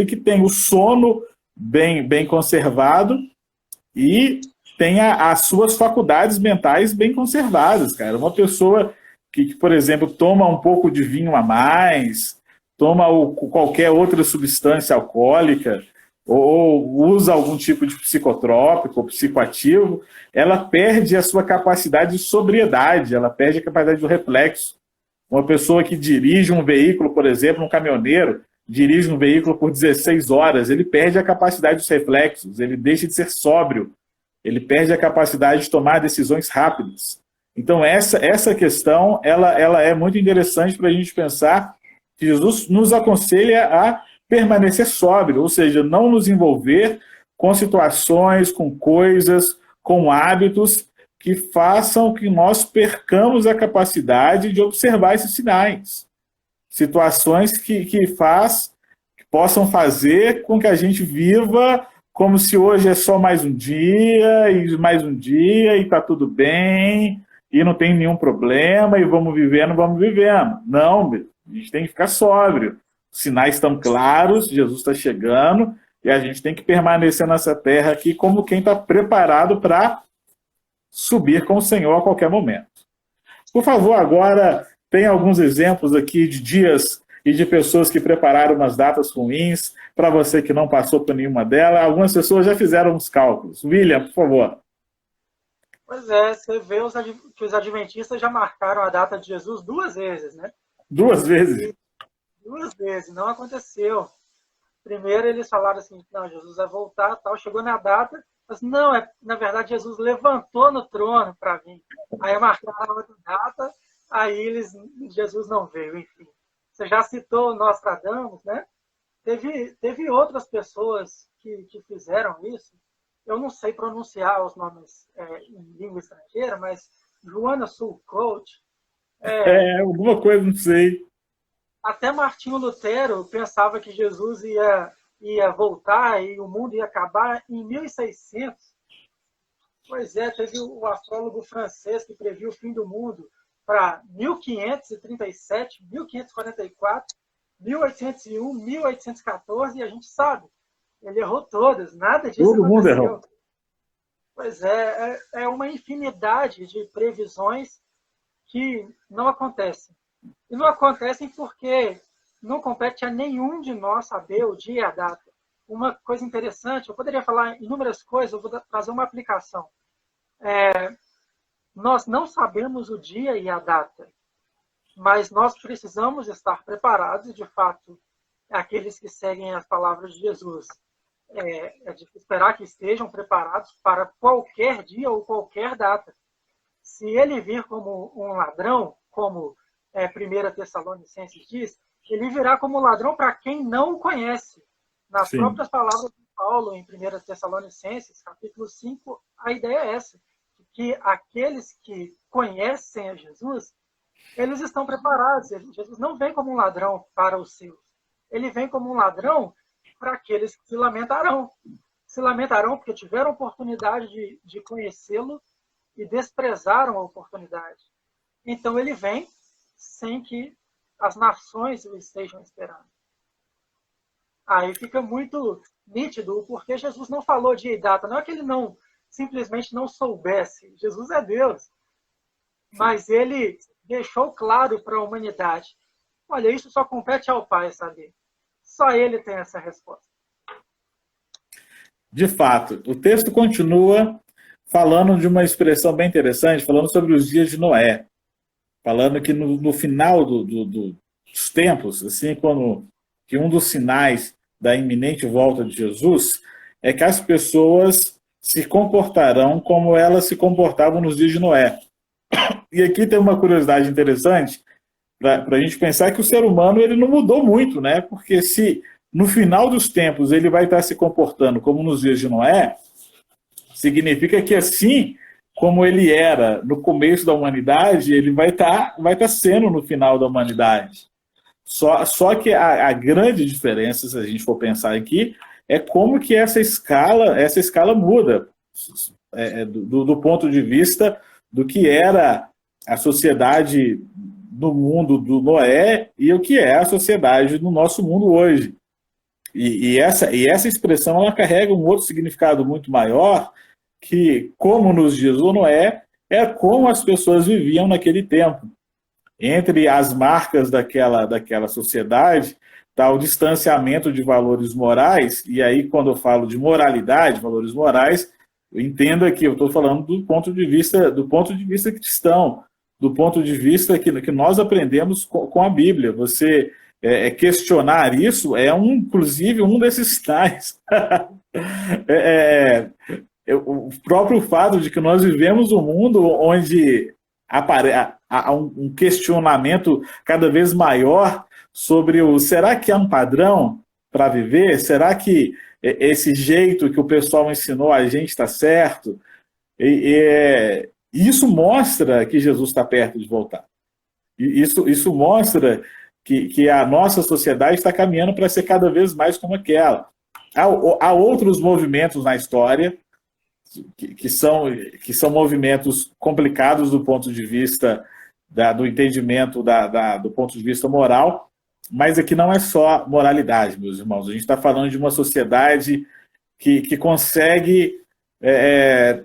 que tem o sono bem conservado e tem as suas faculdades mentais bem conservadas, cara. Uma pessoa que, por exemplo, toma um pouco de vinho a mais, toma qualquer outra substância alcoólica, ou usa algum tipo de psicotrópico ou psicoativo, ela perde a sua capacidade de sobriedade, ela perde a capacidade do reflexo. Uma pessoa que dirige um veículo, por exemplo, um caminhoneiro, dirige um veículo por 16 horas, ele perde a capacidade dos reflexos, ele deixa de ser sóbrio, ele perde a capacidade de tomar decisões rápidas. Então, essa questão ela é muito interessante para a gente pensar que Jesus nos aconselha a permanecer sóbrio, ou seja, não nos envolver com situações, com coisas, com hábitos que façam que nós percamos a capacidade de observar esses sinais. Situações que possam fazer com que a gente viva como se hoje é só mais um dia, e está tudo bem, e não tem nenhum problema, e vamos vivendo. Não, a gente tem que ficar sóbrio. Os sinais estão claros, Jesus está chegando, e a gente tem que permanecer nessa terra aqui como quem está preparado para subir com o Senhor a qualquer momento. Por favor, agora, tem alguns exemplos aqui de dias e de pessoas que prepararam umas datas ruins, para você que não passou por nenhuma delas. Algumas pessoas já fizeram uns cálculos. William, por favor. Pois é, você vê que os adventistas já marcaram a data de Jesus 2 vezes, né? 2 vezes? 2 vezes, não aconteceu. Primeiro eles falaram assim, não, Jesus vai voltar, tal, chegou na data, mas não, na verdade Jesus levantou no trono para vir. Aí marcaram a outra data, aí Jesus não veio, enfim. Você já citou Nostradamus, né? Teve outras pessoas que fizeram isso. Eu não sei pronunciar os nomes em língua estrangeira, mas Joanna Sulcoat. Alguma coisa, não sei. Até Martinho Lutero pensava que Jesus ia voltar e o mundo ia acabar em 1600. Pois é, teve o astrólogo francês que previu o fim do mundo para 1537, 1544, 1801, 1814, e a gente sabe, ele errou todas, nada disso Todo mundo aconteceu. errou. Pois é uma infinidade de previsões que não acontecem. E não acontecem porque não compete a nenhum de nós saber o dia e a data. Uma coisa interessante, eu poderia falar inúmeras coisas, eu vou trazer uma aplicação. Nós não sabemos o dia e a data, mas nós precisamos estar preparados, e de fato, aqueles que seguem as palavras de Jesus, é de esperar que estejam preparados para qualquer dia ou qualquer data. Se ele vir como um ladrão, como 1 Tessalonicenses diz, ele virá como ladrão para quem não o conhece. Nas Sim. próprias palavras de Paulo, em 1 Tessalonicenses, capítulo 5, a ideia é essa, que aqueles que conhecem a Jesus, eles estão preparados. Jesus não vem como um ladrão para os seus. Ele vem como um ladrão para aqueles que se lamentarão. Se lamentarão porque tiveram oportunidade de conhecê-lo e desprezaram a oportunidade. Então ele vem sem que as nações o estejam esperando. Aí fica muito nítido o porquê Jesus não falou dia e data. Não é que ele não simplesmente não soubesse. Jesus é Deus. Mas ele deixou claro para a humanidade. Olha, isso só compete ao Pai saber. Só ele tem essa resposta. De fato, o texto continua falando de uma expressão bem interessante, falando sobre os dias de Noé. Falando que no final dos tempos, assim, que um dos sinais da iminente volta de Jesus é que as pessoas se comportarão como elas se comportavam nos dias de Noé. E aqui tem uma curiosidade interessante para a gente pensar que o ser humano ele não mudou muito, né? Porque se no final dos tempos ele vai estar se comportando como nos dias de Noé, significa que assim como ele era no começo da humanidade, ele vai estar sendo no final da humanidade. Só que a grande diferença, se a gente for pensar aqui, é como que essa escala muda do ponto de vista do que era a sociedade no mundo do Noé e o que é a sociedade no nosso mundo hoje. E essa expressão ela carrega um outro significado muito maior, que, como nos dias do Noé, é como as pessoas viviam naquele tempo. Entre as marcas daquela sociedade, está o distanciamento de valores morais, e aí quando eu falo de moralidade, valores morais, entenda que eu estou falando do ponto de vista cristão, do ponto de vista que nós aprendemos com a Bíblia. Você questionar isso inclusive, um desses sinais. O próprio fato de que nós vivemos um mundo onde há um questionamento cada vez maior sobre será que há um padrão para viver? Será que esse jeito que o pessoal ensinou a gente está certo? Isso mostra que Jesus está perto de voltar. Isso mostra que a nossa sociedade está caminhando para ser cada vez mais como aquela. Há outros movimentos na história que são movimentos complicados do ponto de vista do entendimento do ponto de vista moral, mas aqui não é só moralidade, meus irmãos. A gente está falando de uma sociedade que consegue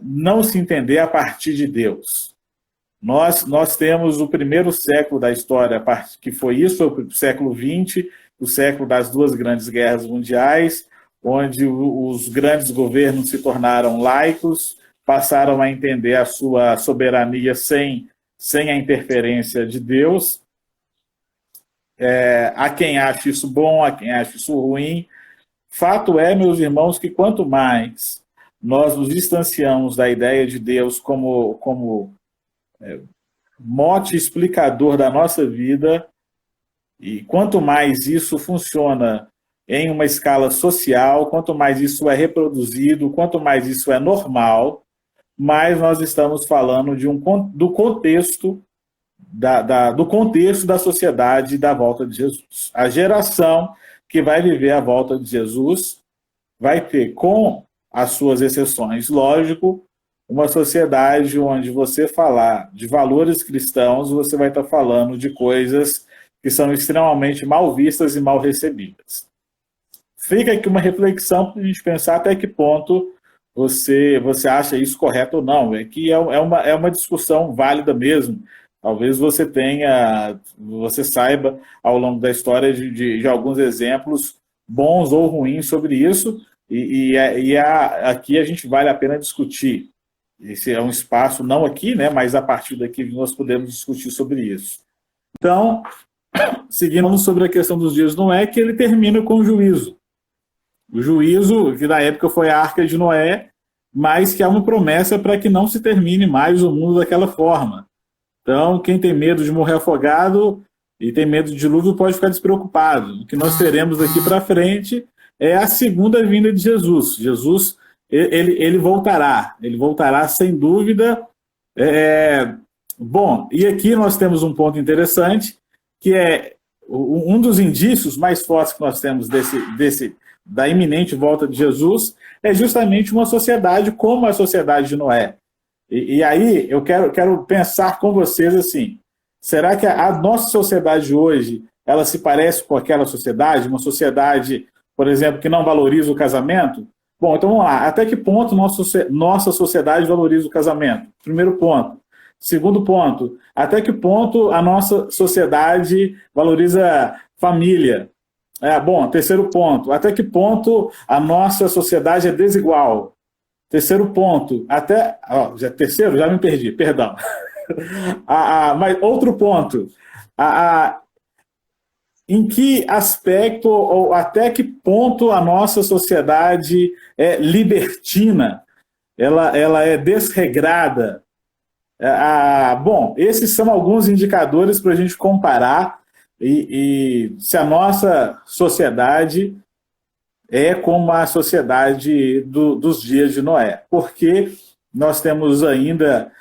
não se entender a partir de Deus. Nós temos o primeiro século da história, que foi isso, o século XX, o século das duas grandes guerras mundiais, onde os grandes governos se tornaram laicos, passaram a entender a sua soberania sem a interferência de Deus. Há quem ache isso bom, há quem ache isso ruim. Fato é, meus irmãos, que quanto mais nós nos distanciamos da ideia de Deus como mote explicador da nossa vida, e quanto mais isso funciona em uma escala social, quanto mais isso é reproduzido, quanto mais isso é normal, mais nós estamos falando do contexto da sociedade da volta de Jesus. A geração que vai viver a volta de Jesus vai ter, com as suas exceções, lógico, uma sociedade onde você falar de valores cristãos, você vai estar falando de coisas que são extremamente mal vistas e mal recebidas. Fica aqui uma reflexão para a gente pensar até que ponto você acha isso correto ou não. Que é uma discussão válida mesmo. Talvez você saiba ao longo da história de alguns exemplos bons ou ruins sobre isso, aqui a gente vale a pena discutir. Esse é um espaço, não aqui, né, mas a partir daqui nós podemos discutir sobre isso. Então, seguindo sobre a questão dos dias de Noé, que ele termina com o juízo. O juízo, que na época foi a Arca de Noé, mas que há uma promessa para que não se termine mais o mundo daquela forma. Então, quem tem medo de morrer afogado e tem medo de dilúvio pode ficar despreocupado. O que nós teremos daqui para frente é a segunda vinda de Jesus. Jesus, ele voltará sem dúvida. Bom, e aqui nós temos um ponto interessante, que é um dos indícios mais fortes que nós temos da iminente volta de Jesus, é justamente uma sociedade como a sociedade de Noé. E aí eu quero pensar com vocês assim, será que a nossa sociedade hoje, ela se parece com aquela sociedade, uma sociedade, por exemplo, que não valoriza o casamento? Bom, então vamos lá, até que ponto nossa sociedade valoriza o casamento? Primeiro ponto. Segundo ponto, até que ponto a nossa sociedade valoriza família? Bom, terceiro ponto, até que ponto a nossa sociedade é desigual? Terceiro ponto, terceiro, já me perdi, perdão. Mas outro ponto, em que aspecto ou até que ponto a nossa sociedade é libertina? Ela é desregrada? Bom, esses são alguns indicadores para a gente comparar e se a nossa sociedade é como a sociedade dos dias de Noé. Porque nós temos ainda,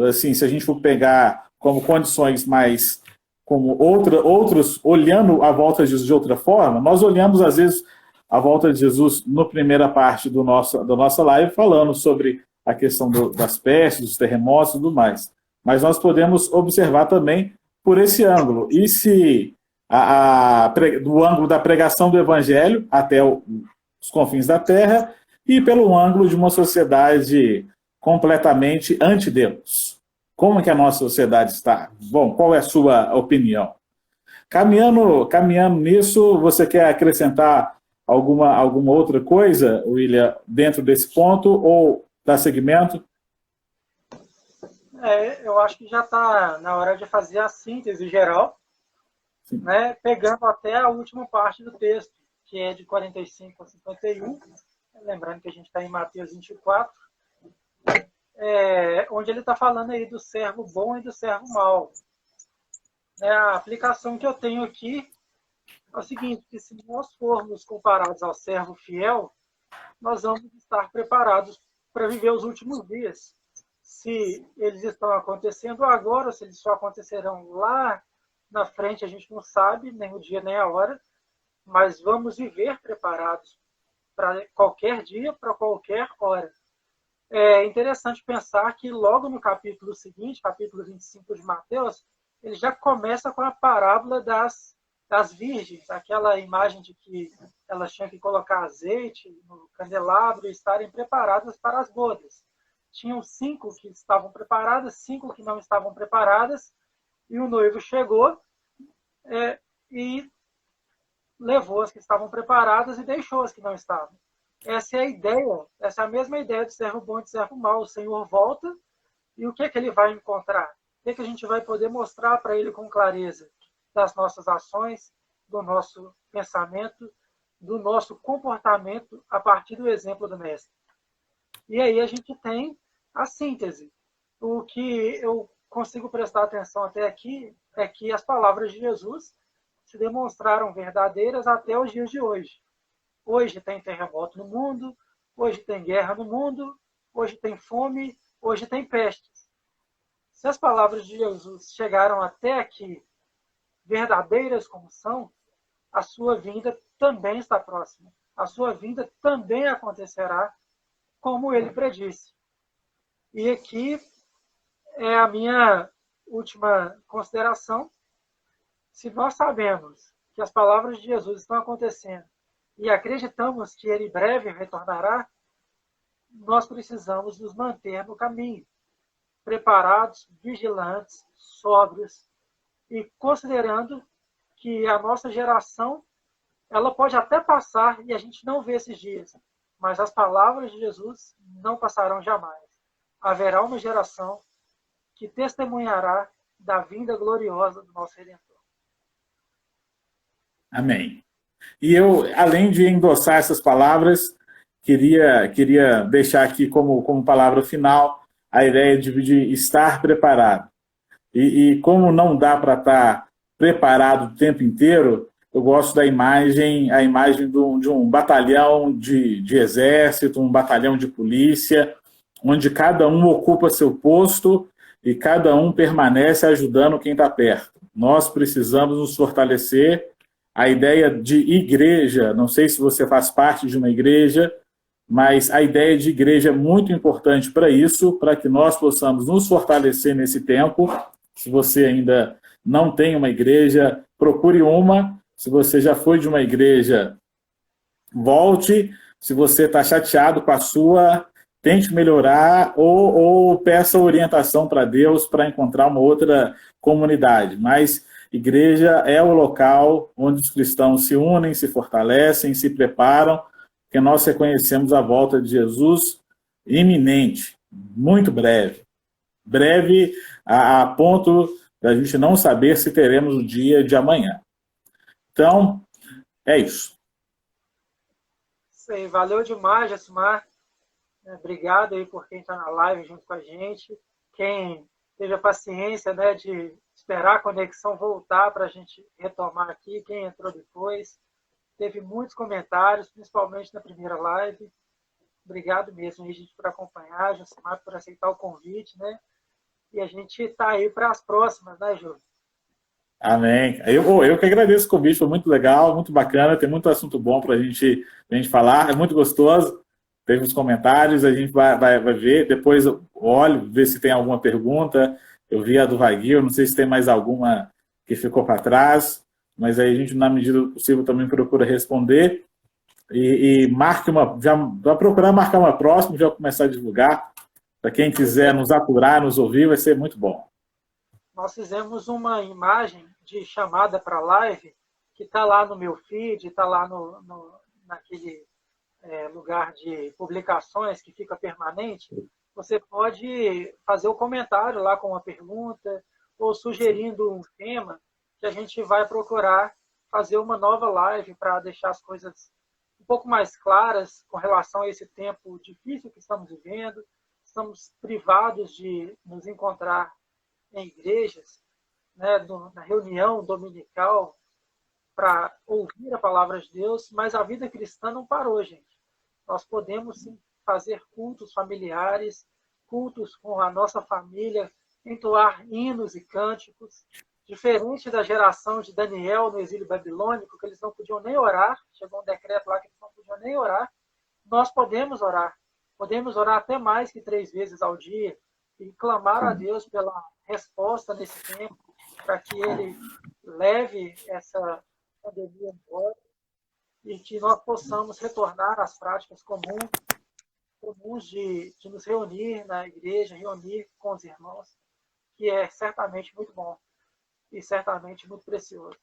assim, se a gente for pegar como condições mais, como outros, olhando a volta de Jesus de outra forma, nós olhamos, às vezes, a volta de Jesus na primeira parte da nossa live, falando sobre a questão das pestes, dos terremotos e tudo mais. Mas nós podemos observar também por esse ângulo. E se do ângulo da pregação do Evangelho até os confins da Terra, e pelo ângulo de uma sociedade completamente anti-Deus. Como que a nossa sociedade está? Bom, qual é a sua opinião? Caminhando nisso, você quer acrescentar alguma outra coisa, William, dentro desse ponto, ou dar seguimento? Eu acho que já está na hora de fazer a síntese geral, né, pegando até a última parte do texto, que é de 45 a 51, lembrando que a gente está em Mateus 24, onde ele está falando aí do servo bom e do servo mau. A aplicação que eu tenho aqui é o seguinte, que se nós formos comparados ao servo fiel, nós vamos estar preparados para viver os últimos dias. Se eles estão acontecendo agora, ou se eles só acontecerão lá na frente, a gente não sabe, nem o dia nem a hora, mas vamos viver preparados para qualquer dia, para qualquer hora. É interessante pensar que logo no capítulo seguinte, capítulo 25 de Mateus, ele já começa com a parábola das virgens, aquela imagem de que elas tinham que colocar azeite no candelabro e estarem preparadas para as bodas. Tinham 5 que estavam preparadas, 5 que não estavam preparadas, e o noivo chegou e levou as que estavam preparadas e deixou as que não estavam. Essa é a ideia, essa é a mesma ideia de servo bom e de servo mau. O Senhor volta e o que é que ele vai encontrar? O que é que a gente vai poder mostrar para ele com clareza? Das nossas ações, do nosso pensamento, do nosso comportamento a partir do exemplo do Mestre. E aí a gente tem a síntese. O que eu consigo prestar atenção até aqui é que as palavras de Jesus se demonstraram verdadeiras até os dias de hoje. Hoje tem terremoto no mundo, hoje tem guerra no mundo, hoje tem fome, hoje tem pestes. Se as palavras de Jesus chegaram até aqui verdadeiras como são, a sua vinda também está próxima. A sua vinda também acontecerá como ele predisse. E aqui é a minha última consideração. Se nós sabemos que as palavras de Jesus estão acontecendo e acreditamos que ele em breve retornará, nós precisamos nos manter no caminho, preparados, vigilantes, sóbrios e considerando que a nossa geração ela pode até passar e a gente não vê esses dias, mas as palavras de Jesus não passarão jamais. Haverá uma geração que testemunhará da vinda gloriosa do nosso Redentor. Amém. E eu, além de endossar essas palavras, queria deixar aqui como palavra final a ideia de estar preparado. E como não dá para estar preparado o tempo inteiro, eu gosto da imagem, a imagem de um batalhão de exército, um batalhão de polícia, onde cada um ocupa seu posto e cada um permanece ajudando quem está perto. Nós precisamos nos fortalecer. A ideia de igreja, não sei se você faz parte de uma igreja, mas a ideia de igreja é muito importante para isso, para que nós possamos nos fortalecer nesse tempo. Se você ainda não tem uma igreja, procure uma. Se você já foi de uma igreja, volte. Se você está chateado com a sua, tente melhorar ou peça orientação para Deus para encontrar uma outra comunidade. Mas igreja é o local onde os cristãos se unem, se fortalecem, se preparam, porque nós reconhecemos a volta de Jesus iminente, muito breve. Breve a ponto da gente não saber se teremos o dia de amanhã. Então, é isso. Sim, valeu demais, Jacimar. Obrigado aí por quem está na live junto com a gente. Quem teve a paciência, né, de esperar a conexão voltar para a gente retomar aqui. Quem entrou depois. Teve muitos comentários, principalmente na primeira live. Obrigado mesmo, gente, por acompanhar, Jacimar, por aceitar o convite, né? E a gente está aí para as próximas, né, Júlio? Amém. Eu que agradeço o convite, foi muito legal, muito bacana, tem muito assunto bom para a gente falar, é muito gostoso. Teve os comentários, a gente vai ver, depois eu olho, ver se tem alguma pergunta. Eu vi a do Vaguinho, não sei se tem mais alguma que ficou para trás, mas aí a gente, na medida do possível, também procura responder. E marque já vai procurar marcar uma próxima, já começar a divulgar. Para quem quiser nos aturar, nos ouvir, vai ser muito bom. Nós fizemos uma imagem de chamada para live, que está lá no meu feed, está lá naquele lugar de publicações que fica permanente, você pode fazer o comentário lá com uma pergunta ou sugerindo um tema que a gente vai procurar fazer uma nova live para deixar as coisas um pouco mais claras com relação a esse tempo difícil que estamos vivendo. Estamos privados de nos encontrar em igrejas, né, na reunião dominical, para ouvir a palavra de Deus, mas a vida cristã não parou, gente. Nós podemos sim fazer cultos familiares, cultos com a nossa família, entoar hinos e cânticos, diferente da geração de Daniel no exílio babilônico, que eles não podiam nem orar, chegou um decreto lá que eles não podiam nem orar. Nós podemos orar até mais que 3 vezes ao dia e clamar a Deus pela resposta nesse tempo, para que Ele leve essa pandemia embora e que nós possamos retornar às práticas comuns de nos reunir na igreja, reunir com os irmãos, que é certamente muito bom e certamente muito precioso.